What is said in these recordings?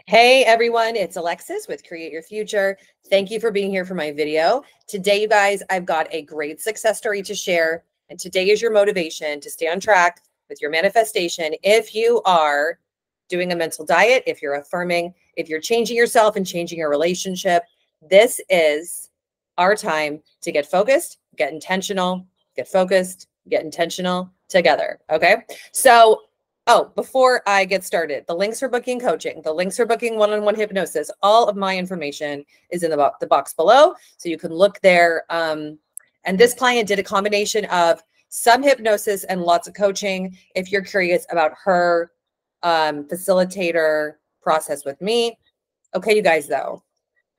Hey everyone, it's Alexis with Create Your Future. Thank you for being here for my video. Today, you guys, I've got a great success story to share. And today is your motivation to stay on track with your manifestation. If you are doing a mental diet, if you're affirming, if you're changing yourself and changing your relationship, this is our time to get focused, get intentional, get focused, get intentional together. Okay. So before I get started, the links for booking coaching, the links for booking one-on-one hypnosis, all of my information is in the box below. So you can look there. And this client did a combination of some hypnosis and lots of coaching. If you're curious about her facilitator process with me. Okay, you guys, though,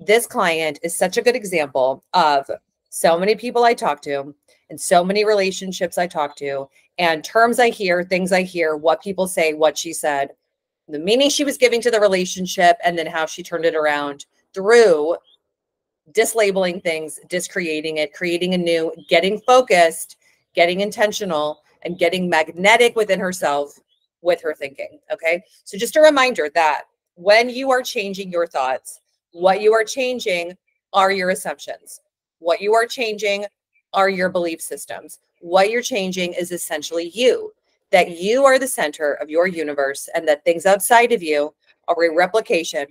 this client is such a good example of so many people I talk to and so many relationships I talk to and terms I hear, things I hear, what people say, what she said, the meaning she was giving to the relationship, and then how she turned it around through dislabeling things, discreating it, creating a new, getting focused, getting intentional, and getting magnetic within herself with her thinking. Okay. So just a reminder that when you are changing your thoughts, what you are changing are your assumptions. What you are changing are your belief systems. What you're changing is essentially you, that you are the center of your universe and that things outside of you are a replication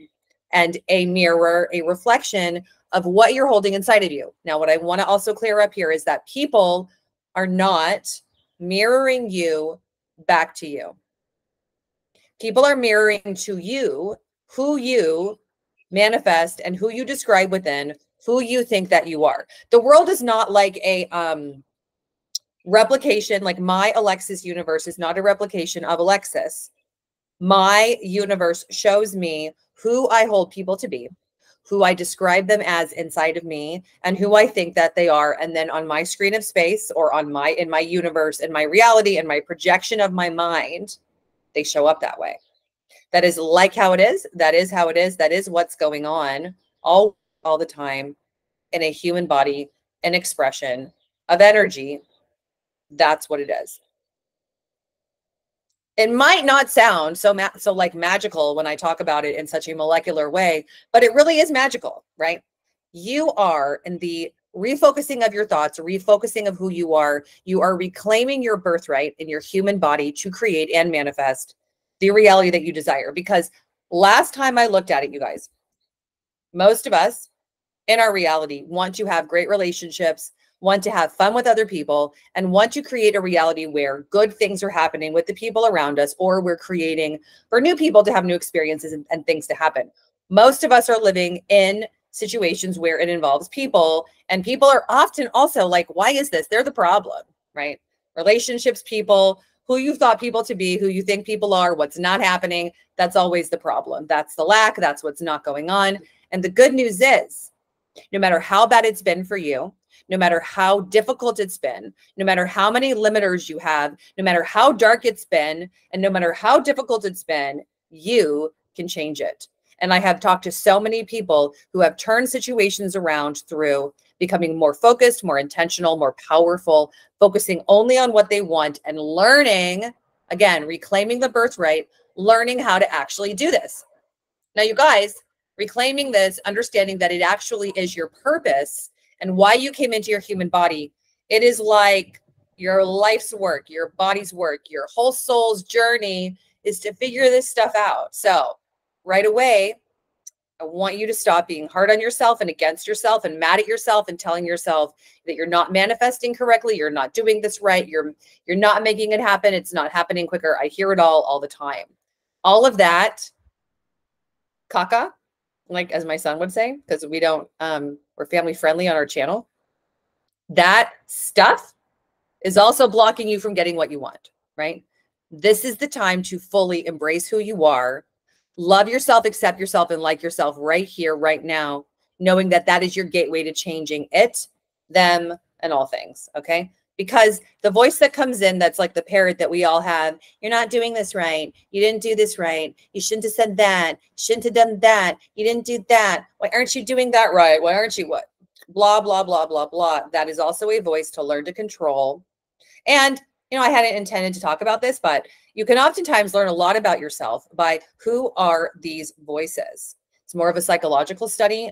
and a mirror, a reflection of what you're holding inside of you. Now, what I want to also clear up here is that people are not mirroring you back to you. People are mirroring to you who you manifest and who you describe within, who you think that you are. The world is not like a replication, like my Alexis universe is not a replication of Alexis. My universe shows me who I hold people to be, who I describe them as inside of me, and who I think that they are. And then on my screen of space or in my universe, in my reality, in my projection of my mind, they show up that way. That is like how it is. That is how it is. That is what's going on all the time in a human body, an expression of energy. That's what it is. It might not sound so like magical when I talk about it in such a molecular way, but it really is magical, right? You are in the refocusing of your thoughts, refocusing of who you are reclaiming your birthright in your human body to create and manifest the reality that you desire. Because last time I looked at it, you guys, most of us in our reality want to have great relationships, want to have fun with other people, and want to create a reality where good things are happening with the people around us, or we're creating for new people to have new experiences and things to happen. Most of us are living in situations where it involves people, and people are often also like, why is this? They're the problem, right? Relationships, people, who you thought people to be, who you think people are, what's not happening. That's always the problem. That's the lack. That's what's not going on. And the good news is, no matter how bad it's been for you, no matter how difficult it's been, no matter how many limiters you have, no matter how dark it's been, and no matter how difficult it's been, you can change it. And I have talked to so many people who have turned situations around through becoming more focused, more intentional, more powerful, focusing only on what they want and learning, again, reclaiming the birthright, learning how to actually do this. Now, you guys, reclaiming this, understanding that it actually is your purpose and why you came into your human body. It is like your life's work, your body's work, your whole soul's journey is to figure this stuff out. So right away, I want you to stop being hard on yourself and against yourself and mad at yourself and telling yourself that you're not manifesting correctly. You're not doing this right. You're not making it happen. It's not happening quicker. I hear it all the time. All of that, caca, like as my son would say, because we don't, we're family friendly on our channel. That stuff is also blocking you from getting what you want, right? This is the time to fully embrace who you are, love yourself, accept yourself, and like yourself right here, right now, knowing that that is your gateway to changing it, them, and all things, okay? Because the voice that comes in, that's like the parrot that we all have, you're not doing this right. You didn't do this right. You shouldn't have said that. Shouldn't have done that. You didn't do that. Why aren't you doing that right? Why aren't you what? Blah, blah, blah, blah, blah. That is also a voice to learn to control. And, you know, I hadn't intended to talk about this, but You can oftentimes learn a lot about yourself by who are these voices. It's more of a psychological study,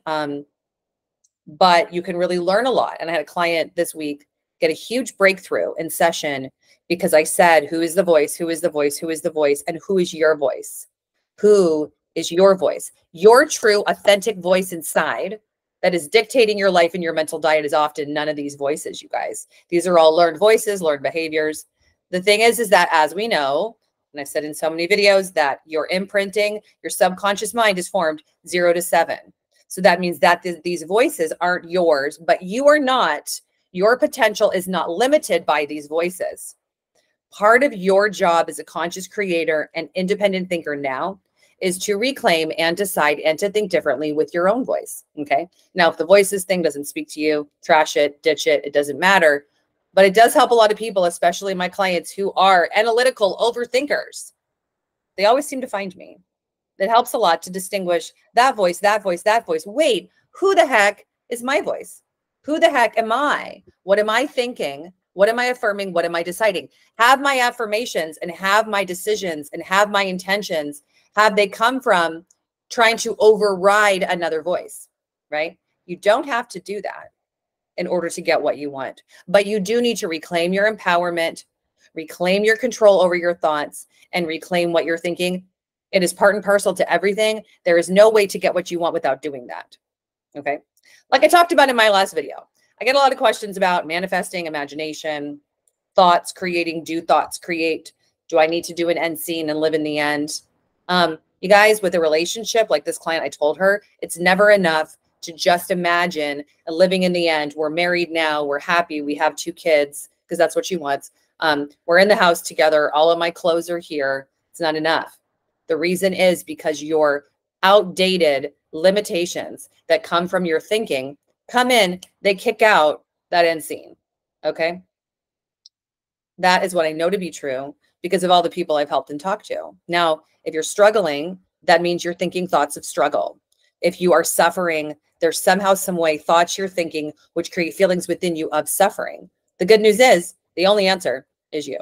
but you can really learn a lot. And I had a client this week get a huge breakthrough in session because I said, who is the voice? Who is the voice? Who is the voice? And who is your voice? Who is your voice? Your true, authentic voice inside that is dictating your life and your mental diet is often none of these voices, you guys. These are all learned voices, learned behaviors. The thing is that as we know, and I've said in so many videos, that your imprinting, your subconscious mind is formed 0 to 7. So that means that these voices aren't yours, but you are not, your potential is not limited by these voices. Part of your job as a conscious creator and independent thinker now is to reclaim and decide and to think differently with your own voice. Okay. Now, if the voices thing doesn't speak to you, trash it, ditch it, it doesn't matter. But it does help a lot of people, especially my clients who are analytical overthinkers. They always seem to find me. It helps a lot to distinguish that voice, that voice, that voice. Wait, who the heck is my voice? Who the heck am I? What am I thinking? What am I affirming? What am I deciding? Have my affirmations and have my decisions and have my intentions, have they come from trying to override another voice, right? You don't have to do that in order to get what you want, but you do need to reclaim your empowerment, reclaim your control over your thoughts, and reclaim what you're thinking. It is part and parcel to everything. There is no way to get what you want without doing that. Okay. Like I talked about in my last video, I get a lot of questions about manifesting, imagination, thoughts, creating, do thoughts create? Do I need to do an end scene and live in the end? You guys, with a relationship like this client, I told her it's never enough to just imagine living in the end. We're married now. We're happy. We have 2 kids because that's what she wants. We're in the house together. All of my clothes are here. It's not enough. The reason is because your outdated limitations that come from your thinking come in, they kick out that end scene. Okay. That is what I know to be true because of all the people I've helped and talked to. Now, if you're struggling, that means you're thinking thoughts of struggle. If you are suffering, there's somehow, some way, thoughts you're thinking which create feelings within you of suffering. The good news is the only answer is you.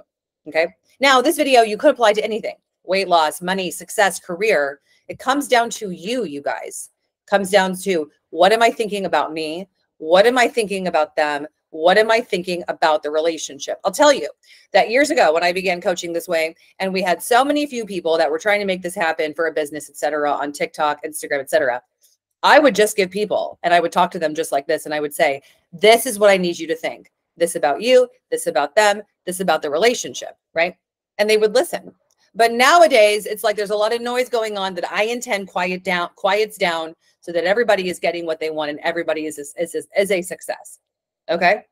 Okay. Now, this video, you could apply to anything: weight loss, money, success, career. It comes down to you, you guys. It comes down to, what am I thinking about me? What am I thinking about them? What am I thinking about the relationship? I'll tell you that years ago when I began coaching this way, and we had so many few people that were trying to make this happen for a business, et cetera, on TikTok, Instagram, et cetera, I would just give people and I would talk to them just like this. And I would say, this is what I need you to think. This about you, this about them, this about the relationship, right? And they would listen. But nowadays, it's like there's a lot of noise going on that I intend quiets down so that everybody is getting what they want and everybody is a success. Okay.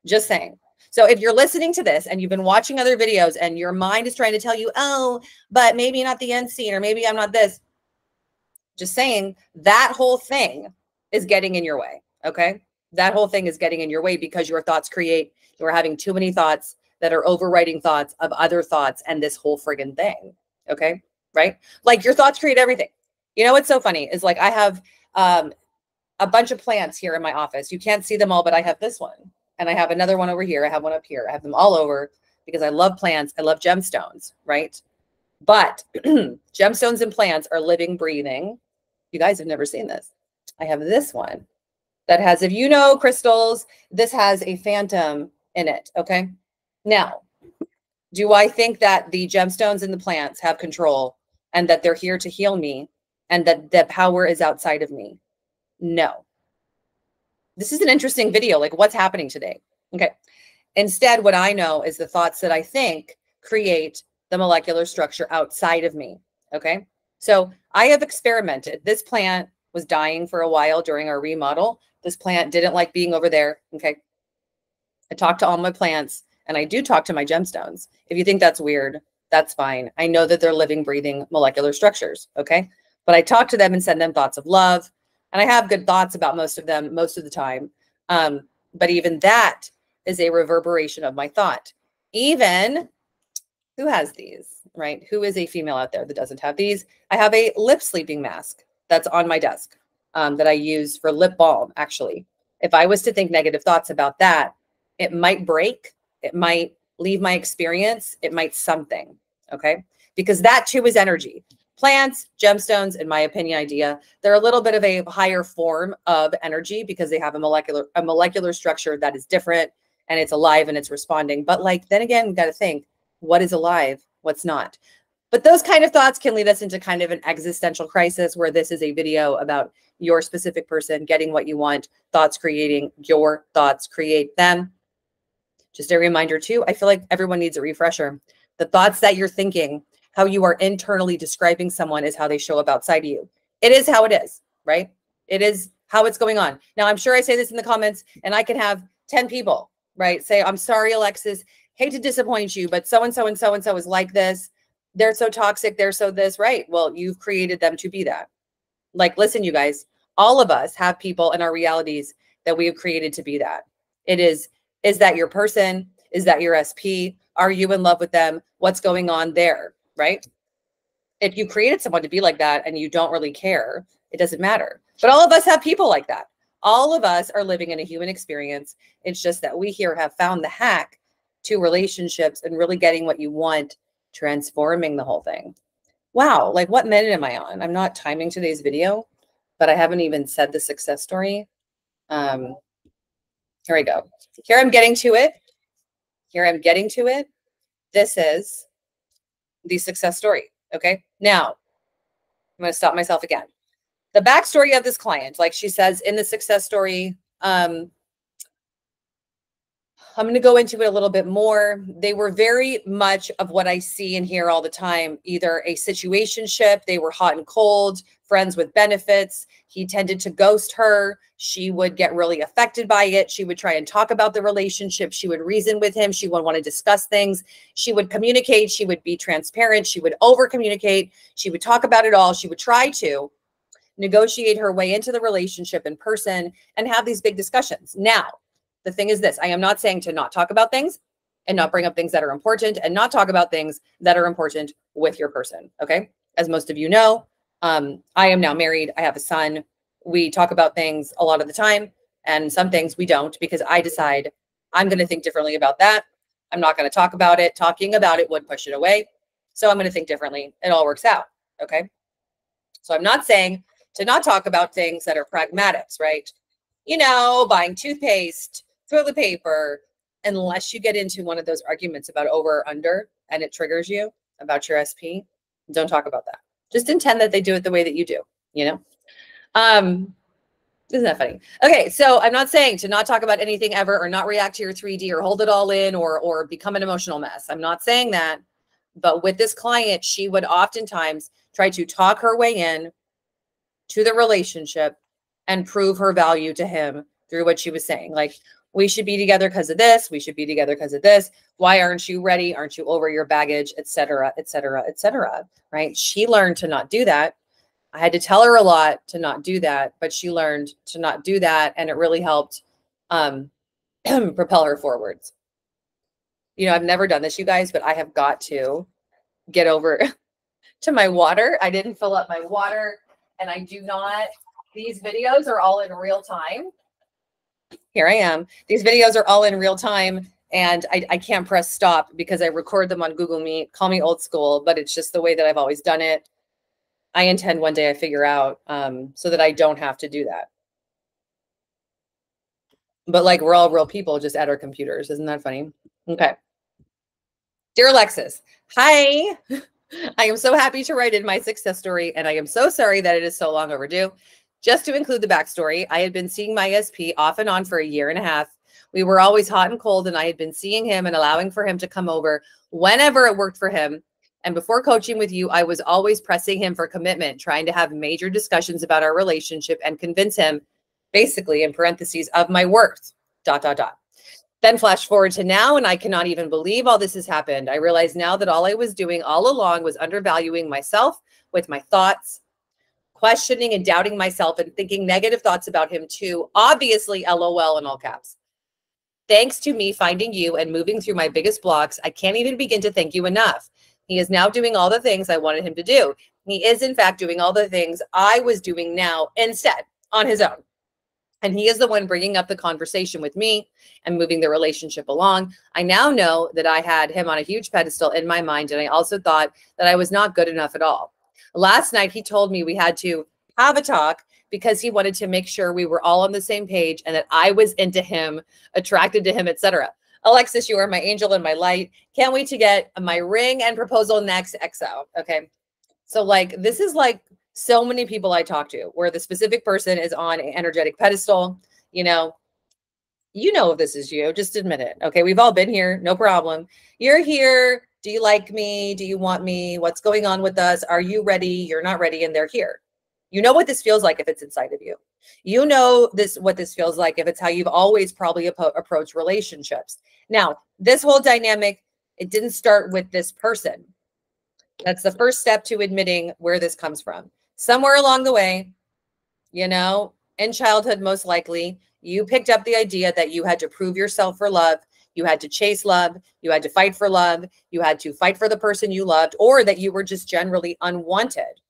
Just saying. So if you're listening to this and you've been watching other videos and your mind is trying to tell you, oh, but maybe not the end scene, or maybe I'm not this, just saying, that whole thing is getting in your way. Okay. That whole thing is getting in your way because your thoughts create, you're having too many thoughts that are overriding thoughts of other thoughts and this whole friggin' thing. Okay. Right. Like your thoughts create everything. You know, what's so funny is like, I have, a bunch of plants here in my office. You can't see them all, but I have this one and I have another one over here. I have one up here. I have them all over because I love plants. I love gemstones, right? But gemstones and plants are living, breathing. You guys have never seen this. I have this one that has, if you know crystals, this has a phantom in it. Okay. Now, do I think that the gemstones and the plants have control and that they're here to heal me and that the power is outside of me? No. This is an interesting video. Like, what's happening today? Okay. Instead, what I know is the thoughts that I think create the molecular structure outside of me. Okay. So I have experimented. This plant was dying for a while during our remodel. This plant didn't like being over there. Okay. I talked to all my plants and I do talk to my gemstones. If you think that's weird, that's fine. I know that they're living, breathing molecular structures. Okay. But I talk to them and send them thoughts of love. And I have good thoughts about most of them most of the time. But even that is a reverberation of my thought. Even, who has these, right? Who is a female out there that doesn't have these? I have a lip sleeping mask that's on my desk that I use for lip balm, actually. If I was to think negative thoughts about that, it might break. It might leave my experience. It might something. okay? Because that too is energy. Plants, gemstones, in my opinion, idea, they're a little bit of a higher form of energy because they have a molecular structure that is different and it's alive and it's responding. But like, then again, we got to think, what is alive? What's not? But those kind of thoughts can lead us into kind of an existential crisis, where this is a video about your specific person getting what you want, thoughts creating, your thoughts create them. Just a reminder too, I feel like everyone needs a refresher. The thoughts that you're thinking, how you are internally describing someone, is how they show up outside of you. It is how it is, right? It is how it's going on. Now, I'm sure I say this in the comments and I can have 10 people, right, say, I'm sorry, Alexis, hate to disappoint you, but so-and-so and so-and-so is like this. They're so toxic. They're so this, right? Well, you've created them to be that. Like, listen, you guys, all of us have people in our realities that we have created to be that. It is that your person? Is that your SP? Are you in love with them? What's going on there, right? If you created someone to be like that and you don't really care, it doesn't matter. But all of us have people like that. All of us are living in a human experience. It's just that we here have found the hack to relationships and really getting what you want, transforming the whole thing. Wow, like what minute am I on? I'm not timing today's video, but I haven't even said the success story. Here we go. Here I'm getting to it. Here I'm getting to it. This is the success story. Okay. Now I'm going to stop myself again. The backstory of this client, like she says in the success story, I'm going to go into it a little bit more. They were very much of what I see and hear all the time, either a situationship, they were hot and cold, friends with benefits. He tended to ghost her. She would get really affected by it. She would try and talk about the relationship. She would reason with him. She would want to discuss things. She would communicate. She would be transparent. She would over communicate. She would talk about it all. She would try to negotiate her way into the relationship in person and have these big discussions. Now, the thing is this, I am not saying to not talk about things and not bring up things that are important and not talk about things that are important with your person. Okay. As most of you know, I am now married. I have a son. We talk about things a lot of the time, and some things we don't, because I decide I'm going to think differently about that. I'm not going to talk about it. Talking about it would push it away. So I'm going to think differently. It all works out. Okay. So I'm not saying to not talk about things that are pragmatics, right? You know, buying toothpaste, toilet paper, unless you get into one of those arguments about over or under and it triggers you about your SP, don't talk about that. Just intend that they do it the way that you do, you know? Isn't that funny? Okay, so I'm not saying to not talk about anything ever, or not react to your 3D, or hold it all in, or become an emotional mess. I'm not saying that. But with this client, she would oftentimes try to talk her way in to the relationship and prove her value to him through what she was saying. Like, we should be together because of this. We should be together because of this. Why aren't you ready? Aren't you over your baggage, et cetera, et cetera, et cetera, right? She learned to not do that. I had to tell her a lot to not do that, but she learned to not do that. And it really helped propel her forwards. You know, I've never done this, you guys, but I have got to get over to my water. I didn't fill up my water, and I do not. These videos are all in real time. Here I am. These videos are all in real time, and I can't press stop because I record them on Google Meet. Call me old school, but it's just the way that I've always done it. I intend one day I figure out so that I don't have to do that. But like, we're all real people just at our computers. Isn't that funny? Okay. Dear Alexis, hi. I am so happy to write in my success story, and I am so sorry that it is so long overdue. Just to include the backstory, I had been seeing my SP off and on for a year and a half. We were always hot and cold, and I had been seeing him and allowing for him to come over whenever it worked for him. And before coaching with you, I was always pressing him for commitment, trying to have major discussions about our relationship and convince him, basically in parentheses, of my worth, ... Then flash forward to now, and I cannot even believe all this has happened. I realize now that all I was doing all along was undervaluing myself with my thoughts, questioning and doubting myself, and thinking negative thoughts about him too. Obviously, LOL in all caps. Thanks to me finding you and moving through my biggest blocks, I can't even begin to thank you enough. He is now doing all the things I wanted him to do. He is, in fact, doing all the things I was doing now instead on his own. And he is the one bringing up the conversation with me and moving the relationship along. I now know that I had him on a huge pedestal in my mind. And I also thought that I was not good enough at all. Last night, he told me we had to have a talk because he wanted to make sure we were all on the same page and that I was into him, attracted to him, etc. Alexis, you are my angel and my light. Can't wait to get my ring and proposal next, XO. Okay. So like, this is like so many people I talk to where the specific person is on an energetic pedestal. You know if this is you, just admit it. Okay. We've all been here. No problem. You're here. Do you like me? Do you want me? What's going on with us? Are you ready? You're not ready. And they're here. You know what this feels like if it's inside of you. You know what this feels like if it's how you've always probably approached relationships. Now, this whole dynamic, it didn't start with this person. That's the first step to admitting where this comes from. Somewhere along the way, in childhood, most likely, you picked up the idea that you had to prove yourself for love. You had to chase love. You had to fight for love. You had to fight for the person you loved, or that you were just generally unwanted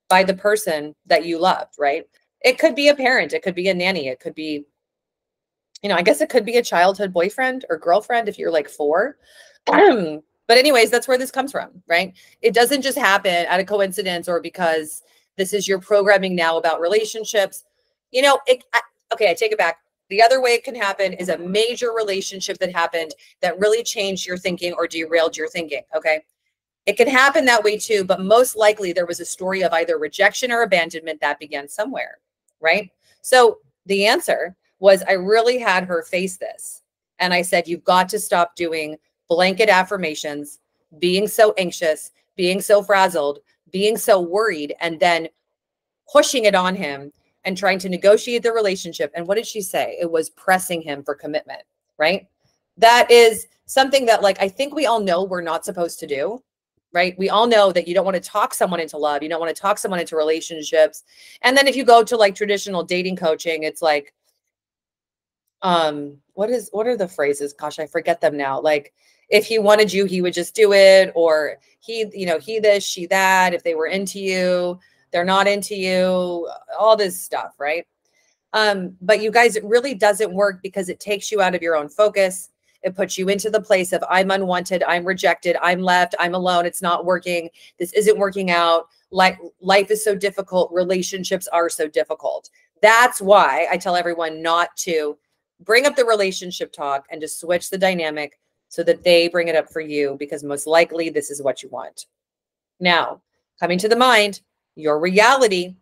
by the person that you loved, right? It could be a parent. It could be a nanny. It could be, I guess it could be a childhood boyfriend or girlfriend if you're like 4. But anyways, that's where this comes from, right? It doesn't just happen out of coincidence or because this is your programming now about relationships. Okay, I take it back. The other way it can happen is a major relationship that happened that really changed your thinking or derailed your thinking, okay? It can happen that way too, but most likely there was a story of either rejection or abandonment that began somewhere, right? So the answer was I really had her face this. And I said, you've got to stop doing blanket affirmations, being so anxious, being so frazzled, being so worried, and then pushing it on him and trying to negotiate the relationship. And what did she say? It was pressing him for commitment, right? That is something that I think we all know we're not supposed to do, right? We all know that you don't want to talk someone into love. You don't want to talk someone into relationships. And then if you go to traditional dating coaching, it's like, what are the phrases? Gosh, I forget them now. Like, if he wanted you, he would just do it. Or he this, she that, if they were into you, they're not into you, all this stuff, right? But you guys, it really doesn't work because it takes you out of your own focus. It puts you into the place of I'm unwanted, I'm rejected, I'm left, I'm alone, it's not working, this isn't working out, life is so difficult, relationships are so difficult. That's why I tell everyone not to bring up the relationship talk and to switch the dynamic so that they bring it up for you, because most likely this is what you want. Now, coming to the mind, your reality,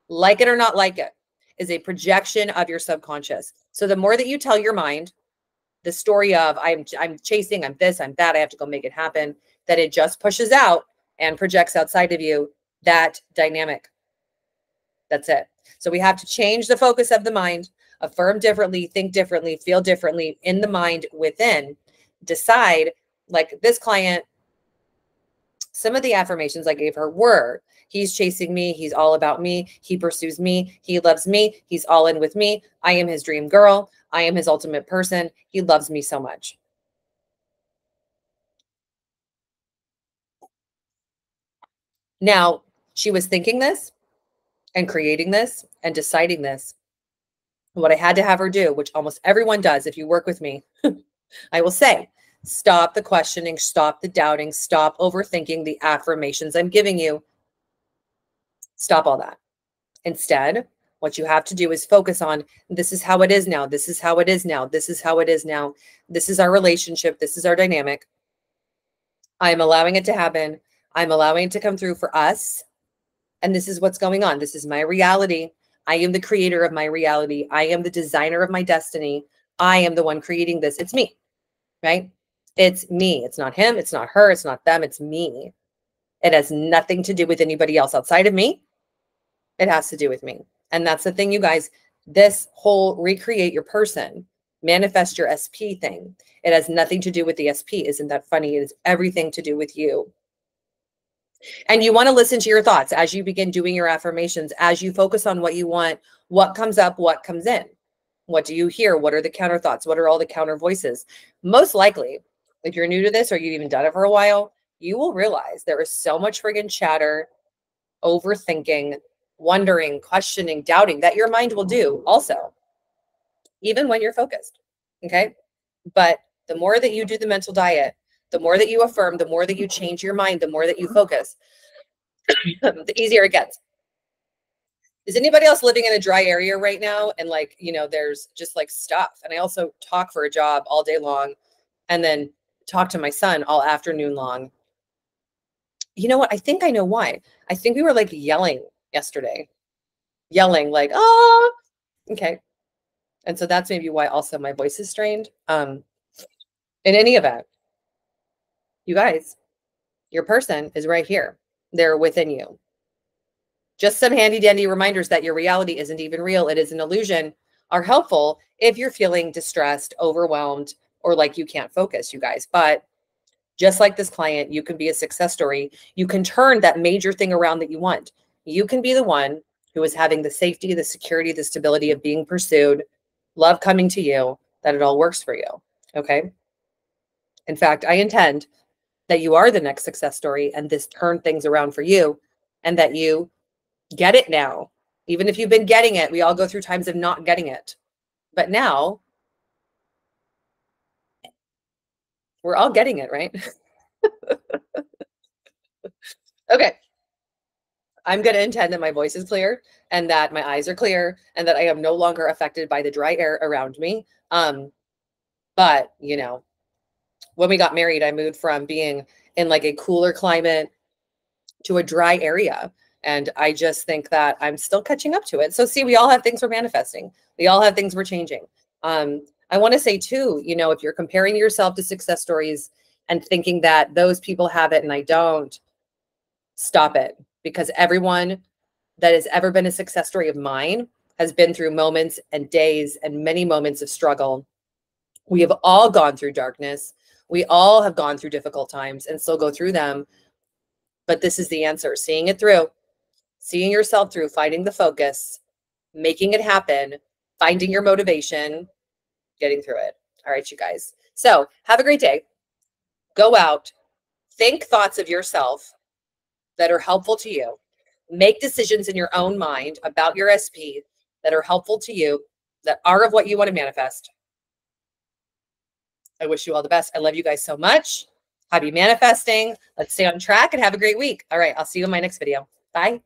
like it or not like it, is a projection of your subconscious. So the more that you tell your mind the story of I'm chasing, I'm this, I'm that, I have to go make it happen, that it just pushes out and projects outside of you that dynamic. That's it. So we have to change the focus of the mind, affirm differently, think differently, feel differently in the mind within, decide. Like this client, some of the affirmations I gave her were, he's chasing me, he's all about me, he pursues me, he loves me, he's all in with me, I am his dream girl, I am his ultimate person, he loves me so much. Now, she was thinking this and creating this and deciding this. What I had to have her do, which almost everyone does if you work with me, I will say, stop the questioning, stop the doubting, stop overthinking the affirmations I'm giving you. Stop all that. Instead, what you have to do is focus on, this is how it is now. This is how it is now. This is how it is now. This is our relationship. This is our dynamic. I'm allowing it to happen. I'm allowing it to come through for us. And this is what's going on. This is my reality. I am the creator of my reality. I am the designer of my destiny. I am the one creating this. It's me, right? It's me. It's not him. It's not her. It's not them. It's me. It has nothing to do with anybody else outside of me. It has to do with me. And that's the thing, you guys, this whole recreate your person, manifest your SP thing. It has nothing to do with the SP. Isn't that funny? It is everything to do with you. And you want to listen to your thoughts as you begin doing your affirmations, as you focus on what you want, what comes up, what comes in. What do you hear? What are the counter thoughts? What are all the counter voices? Most likely, if you're new to this or you've even done it for a while, you will realize there is so much friggin' chatter, overthinking, wondering, questioning, doubting that your mind will do also. even when you're focused. Okay. But the more that you do the mental diet, the more that you affirm, the more that you change your mind, the more that you focus, the easier it gets. Is anybody else living in a dry area right now? And like, you know, there's just like stuff. And I also talk for a job all day long and then talk to my son all afternoon long. You know what? I think I know why. I think we were like yelling yesterday, yelling like, oh, okay. And so that's maybe why also my voice is strained. In any event, you guys, your person is right here. They're within you. Just some handy dandy reminders that your reality isn't even real. It is an illusion are helpful if you're feeling distressed, overwhelmed, or like you can't focus, you guys. But just like this client, you can be a success story. You can turn that major thing around that you want. You can be the one who is having the safety, the security, the stability of being pursued, love coming to you, that it all works for you. Okay. In fact, I intend that you are the next success story and this turned things around for you and that you get it now. Even if you've been getting it, we all go through times of not getting it. But now we're all getting it, right? Okay. I'm going to intend that my voice is clear and that my eyes are clear and that I am no longer affected by the dry air around me. But, you know, when we got married, I moved from being in like a cooler climate to a dry area. And I just think that I'm still catching up to it. So see, we all have things we're manifesting. We all have things we're changing. I want to say too, you know, if you're comparing yourself to success stories and thinking that those people have it and I don't, stop it. Because everyone that has ever been a success story of mine has been through moments and days and many moments of struggle. We have all gone through darkness. We all have gone through difficult times and still go through them. But this is the answer, seeing it through, seeing yourself through, finding the focus, making it happen, finding your motivation, getting through it. All right, you guys. So have a great day. Go out, think thoughts of yourself that are helpful to you. Make decisions in your own mind about your SP that are helpful to you, that are of what you want to manifest. I wish you all the best. I love you guys so much. Happy manifesting. Let's stay on track and have a great week. All right, I'll see you in my next video. Bye.